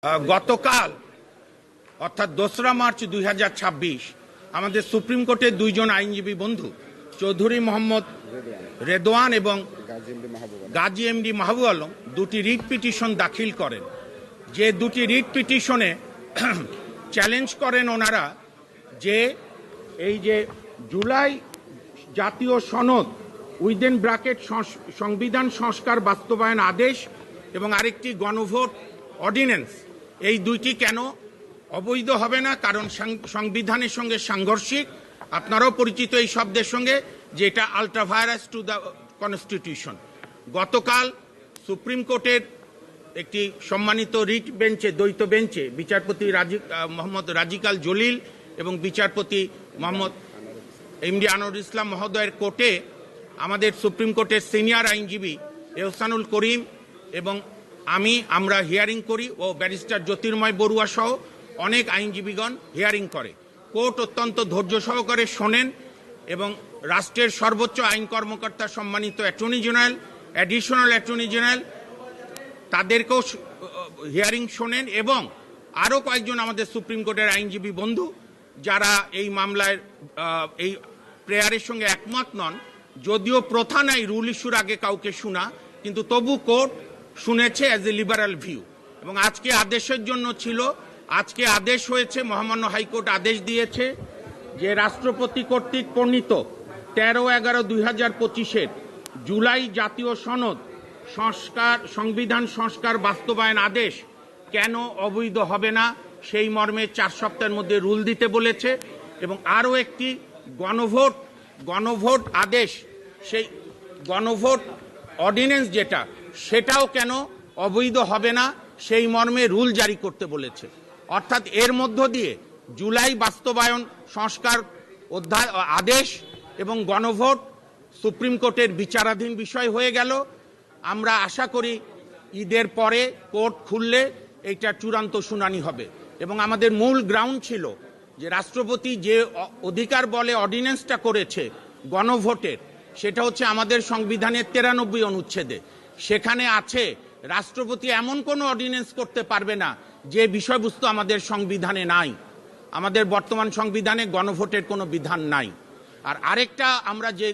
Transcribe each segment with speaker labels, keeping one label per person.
Speaker 1: গতকাল অর্থাৎ ২রা মার্চ ২০২৬ আমাদের সুপ্রিম কোর্টের দুইজন আইনজীবী বন্ধু চৌধুরী মোহাম্মদ রেদওয়ান এবং গাজী এমডি মাহবুব আলম দুটি রিট পিটিশন দাখিল করেন। যে দুটি রিট পিটিশনে চ্যালেঞ্জ করেন ওনারা যে এই যে জুলাই জাতীয় সনদ উইদিন ব্র্যাকেট সংবিধান সংস্কার বাস্তবায়ন আদেশ এবং আরেকটি গণভোট অর্ডিন্যান্স, এই দুইটি কেন অবৈধ হবে না, কারণ সংবিধানের সঙ্গে সাংঘর্ষিক। আপনারাও পরিচিত এই শব্দের সঙ্গে, যে এটা আল্ট্রাভাইরাস টু দ্য কনস্টিটিউশন। গতকাল সুপ্রিম কোর্টের একটি সম্মানিত রিট বেঞ্চে, দ্বৈত বেঞ্চে বিচারপতি মোহাম্মদ রাজিকাল জলিল এবং বিচারপতি মোহাম্মদ এমডি আনোয়ারুল ইসলাম মহোদয়ের কোর্টে আমাদের সুপ্রিম কোর্টের সিনিয়র আইনজীবী এহসানুল করিম এবং আমরা হিয়ারিং করি ও ব্যারিস্টার জ্যোতির্ময় বড়ুয়া সহ অনেক আইনজীবীগণ হিয়ারিং করে। কোর্ট অত্যন্ত ধৈর্য সহকারে শোনেন এবং রাষ্ট্রের সর্বোচ্চ আইন কর্মকর্তা সম্মানিত attorney general, additional attorney general, তাদেরকেও হিয়ারিং শোনেন এবং আরও কয়েকজন আমাদের সুপ্রিম কোর্টের আইনজীবী বন্ধু যারা এই মামলায় এই প্রেয়ারের সঙ্গে একমত নন। যদিও প্রথা নাই রুল ইস্যুর আগে কাউকে শোনা, কিন্তু তবু কোর্ট শুনেছে অ্যাজ এ লিবারাল ভিউ। এবং আজকে আদেশের জন্য ছিল, আজকে আদেশ হয়েছে, মহামান্য হাইকোর্ট আদেশ দিয়েছে যে রাষ্ট্রপতি কর্তৃক প্রণীত 13/11/2025 জুলাই জাতীয় সনদ সংবিধান সংস্কার বাস্তবায়ন আদেশ কেন অবৈধ হবে না, সেই মর্মে 4 সপ্তাহের মধ্যে রুল দিতে বলেছে। এবং আরও একটি গণভোট আদেশ, সেই গণভোট অর্ডিন্যান্স যেটা, সেটাও কেন অবৈধ হবে না, সেই মর্মে রুল জারি করতে বলেছে। অর্থাৎ এর মধ্য দিয়ে জুলাই বাস্তবায়ন সংস্কার আদেশ এবং গণভোট সুপ্রিম কোর্টের বিচারাধীন বিষয় হয়ে গেল। আমরা আশা করি ঈদের পরে কোর্ট খুললে এইটা চূড়ান্ত শুনানি হবে। এবং আমাদের মূল গ্রাউন্ড ছিল যে রাষ্ট্রপতি যে অধিকার বলে অর্ডিন্যান্সটা করেছে গণভোটের, সেটা হচ্ছে আমাদের সংবিধানের 93 অনুচ্ছেদে। সেখানে আছে রাষ্ট্রপতি এমন কোনো অর্ডিন্যান্স করতে পারবে না যে বিষয়বস্তু আমাদের সংবিধানে নাই। আমাদের বর্তমান সংবিধানে গণভোটের কোনো বিধান নাই। আর আরেকটা আমরা যে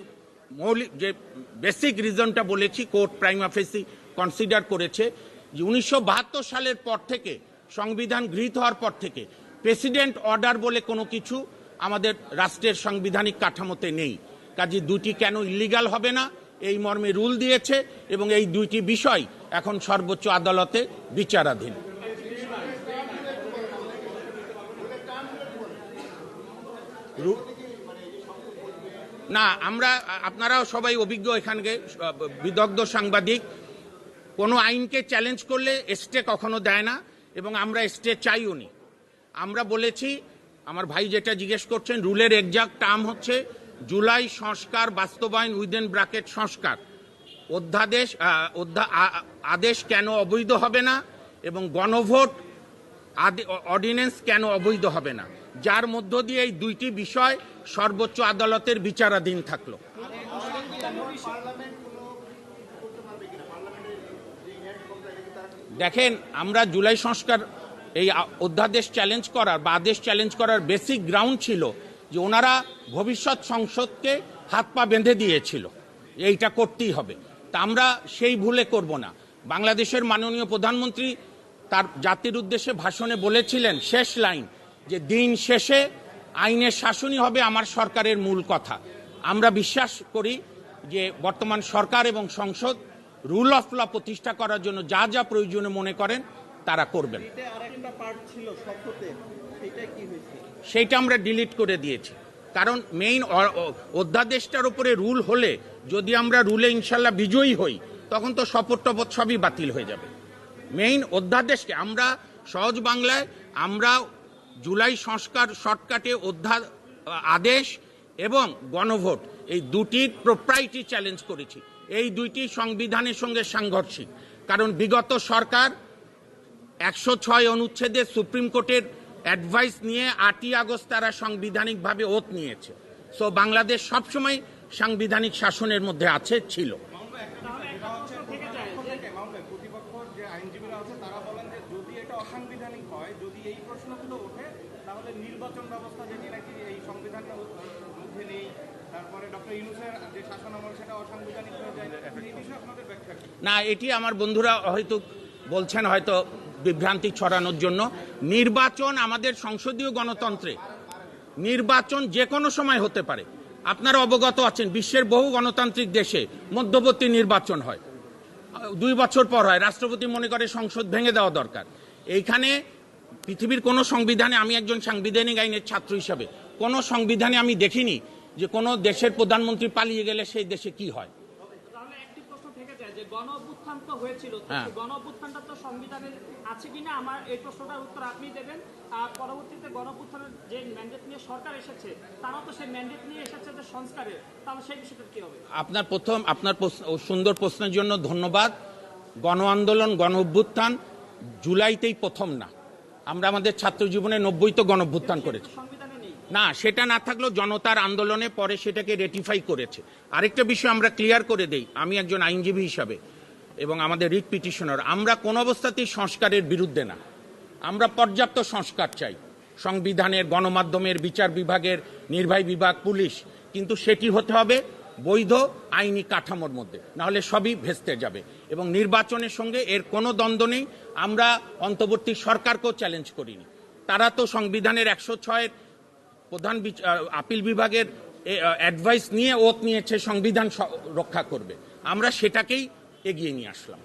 Speaker 1: বেসিক রিজনটা বলেছি, কোর্ট প্রাইমা ফেসি কনসিডার করেছে যে 1972 সালের পর থেকে, সংবিধান গৃহীত হওয়ার পর থেকে প্রেসিডেন্ট অর্ডার বলে কোনো কিছু আমাদের রাষ্ট্রের সাংবিধানিক কাঠামোতে নেই। কাজে দুটি কেন ইলিগাল হবে না, এই মর্মে রুল দিয়েছে এবং এই দুইটি বিষয় এখন সর্বোচ্চ আদালতে বিচারাধীন। না, আপনারাও সবাই অভিজ্ঞ, এখানকে বিদগ্ধ সাংবাদিক, কোনো আইনকে চ্যালেঞ্জ করলে স্টে কখনো দেয় না এবং আমরা স্টে চাইও নি। আমরা বলেছি, আমার ভাই যেটা জিজ্ঞেস করছেন, রুলের এক্সাক্ট টার্ম হচ্ছে জুলাই সংস্কার বাস্তবায়ন উইদিন ব্র্যাকেট সংস্কার আদেশ কেন অবৈধ হবে না এবং গণভোট অর্ডিন্যান্স কেন অবৈধ হবে না, যার মধ্য দিয়ে এই দুইটি বিষয় সর্বোচ্চ আদালতের বিচারাধীন থাকলো। দেখেন, আমরা জুলাই সংস্কার এই অধ্যাদেশ চ্যালেঞ্জ করার বা আদেশ চ্যালেঞ্জ করার বেসিক গ্রাউন্ড ছিল যে ওনারা ভবিষ্যৎ সংসদকে হাত পা বেঁধে দিয়েছিল, এইটা করতেই হবে। তা আমরা সেই ভুলে করব না। বাংলাদেশের মাননীয় প্রধানমন্ত্রী তার জাতির উদ্দেশ্যে ভাষণে বলেছিলেন, শেষ লাইন, যে দিন শেষে আইনের শাসনই হবে আমার সরকারের মূল কথা। আমরা বিশ্বাস করি যে বর্তমান সরকার এবং সংসদ রুল অফ ল প্রতিষ্ঠা করার জন্য যা যা প্রয়োজনীয় মনে করেন তারা করবেন। সেইটা আমরা ডিলিট করে দিয়েছি, কারণ মেইন অধ্যাদেশটার উপরে রুল হলে, যদি আমরা রুলে ইনশাল্লাহ বিজয়ী হই, তখন তো শপথ টপথ সবই বাতিল হয়ে যাবে। মেইন অধ্যাদেশকে আমরা সহজ বাংলায়, আমরা জুলাই সংস্কার শর্টকাটে আদেশ এবং গণভোট, এই দুটির প্রোপ্রাইটি চ্যালেঞ্জ করেছি। এই দুইটি সংবিধানের সঙ্গে সাংঘর্ষিক, কারণ বিগত সরকার 106 অনুচ্ছেদে সুপ্রিম কোর্টের অ্যাডভাইস নিয়ে 8ই আগস্ট তারা সাংবিধানিকভাবে ওত নিয়েছে। সো বাংলাদেশ সবসময় সাংবিধানিক শাসনের মধ্যে ছিল।
Speaker 2: অসাংবিধানিক হয়, যদি এই প্রশ্নগুলো ওঠে, তাহলে নির্বাচন ব্যবস্থা যেটি নাকি এই সংবিধানের মধ্যে নেই, তারপরে ডক্টর ইউনূসের যে শাসন আমল সেটা অসাংবিধানিক হয়ে যায়, এই বিষয়ে আপনাদের ব্যাখ্যা কি?
Speaker 1: না, এটি আমার বন্ধুরা হয়তো বলছেন হয়তো বিভ্রান্তি ছড়ানোর জন্য। নির্বাচন আমাদের সংসদীয় গণতন্ত্রে নির্বাচন যে কোনো সময় হতে পারে। আপনারা অবগত আছেন, বিশ্বের বহু গণতান্ত্রিক দেশে মধ্যবর্তী নির্বাচন হয়, 2 বছর পর হয়। রাষ্ট্রপতি মনে করে সংসদ ভেঙে দেওয়া দরকার। এইখানে পৃথিবীর কোনো সংবিধানে, আমি একজন সাংবিধানিক আইনের ছাত্র হিসাবে কোনো সংবিধানে আমি দেখিনি যে কোনো দেশের প্রধানমন্ত্রী পালিয়ে গেলে সেই দেশে কি হয়।
Speaker 3: তাহলে একটি প্রশ্ন থেকে যায় যে গণ অভ্যুত্থান তো হয়েছিল, গণ অভ্যুত্থানটা তো সংবিধানে আছে কিনা, আমার এই প্রশ্নটার উত্তর আপনি দেবেন। আর পরবর্তীতে গণ অভ্যুত্থানের যে ম্যান্ডেট নিয়ে সরকার এসেছে, তারাও তো সেই ম্যান্ডেট নিয়ে এসেছে যে সংস্কারের, তাহলে সেই বিষয়টা কি হবে?
Speaker 1: আপনার সুন্দর প্রশ্নের জন্য ধন্যবাদ। গণ আন্দোলন, গণ অভ্যুত্থান জুলাইতেই প্রথম না। আমরা আমাদের ছাত্র জীবনে 90 তো গণ অভ্যুত্থান করেছি না, সেটা না থাকলেও জনতার আন্দোলনে পরে সেটাকে রেটিফাই করেছে। আরেকটা বিষয় আমরা ক্লিয়ার করে দেই, আমি একজন আইনজীবী হিসাবে এবং আমাদের রিট পিটিশনার, আমরা কোন অবস্থাতেই সংস্কারের বিরুদ্ধে না। আমরা পর্যাপ্ত সংস্কার চাই, সংবিধানের, গণমাধ্যমের, বিচার বিভাগের, নির্বাহী বিভাগ, পুলিশ, কিন্তু সেটি হতে হবে বৈধ আইনি কাঠামোর মধ্যে, নাহলে সবই ভেস্তে যাবে। এবং নির্বাচনের সঙ্গে এর কোনো দ্বন্দ্ব নেই। আমরা অন্তর্বর্তী সরকারকেও চ্যালেঞ্জ করিনি। তারা তো সংবিধানের 106-এর প্রধান আপিল বিভাগের অ্যাডভাইস নিয়ে ওত নিয়েছে সংবিধান রক্ষা করবে, আমরা সেটাকেই এগিয়ে নিয়ে আসলাম।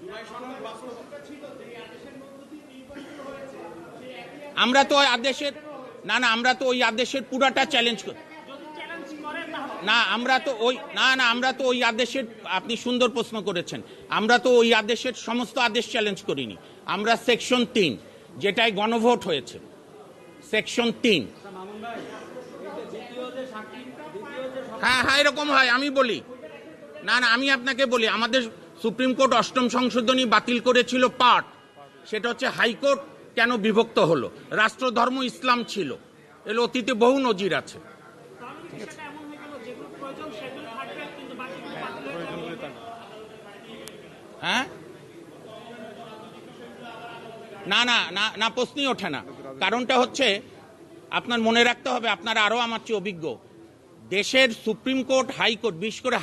Speaker 1: আমরা তো ওই আদেশের আমরা তো ওই আদেশের পুরাটা চ্যালেঞ্জ করি না। আমরা তো ওই আদেশের, আপনি সুন্দর প্রশ্ন করেছেন, আমরা তো ওই আদেশের সমস্ত আদেশ চ্যালেঞ্জ করিনি। আমরা সেকশন 3 যেটাই গণভোট হয়েছে, সেকশন 3। হ্যাঁ, এরকম হয়, আমি বলি না, আমি আপনাকে বলি, আমাদের সুপ্রিম কোর্ট 8ম সংশোধনী বাতিল করেছিল পার্ট, সেটা হচ্ছে হাইকোর্ট কেন বিভক্ত হলো, রাষ্ট্রধর্ম ইসলাম ছিল, এর অতীতে বহু নজির আছে। হ্যাঁ, না প্রশ্নই ওঠে না। কারণটা হচ্ছে, আপনার মনে রাখতে হবে, আপনারা আরো আমার চেয়ে অভিজ্ঞ, দেশের সুপ্রিম কোর্ট, হাইকোর্ট, বিশেষ করে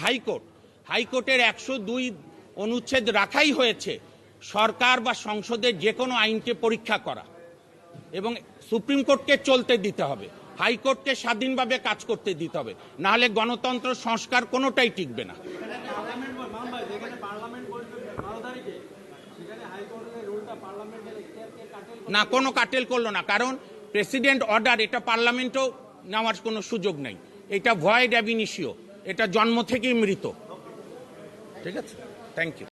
Speaker 1: হাইকোর্টের 102 অনুচ্ছেদ রাখাই হয়েছে সরকার বা সংসদের যে কোনো আইনকে পরীক্ষা করা, এবং সুপ্রিম কোর্টকে চলতে দিতে হবে, হাইকোর্টকে স্বাধীনভাবে কাজ করতে দিতে হবে, নাহলে গণতন্ত্র সংস্কার কোনোটাই টিকবে না। না, কোনো কাটেল করলো না, কারণ প্রেসিডেন্ট অর্ডার, এটা পার্লামেন্টও নেওয়ার কোনো সুযোগ নেই, এটা ভয়েড অ্যাব ইনিশিও, এটা জন্ম থেকেই মৃত। ঠিক আছে, থ্যাংক ইউ।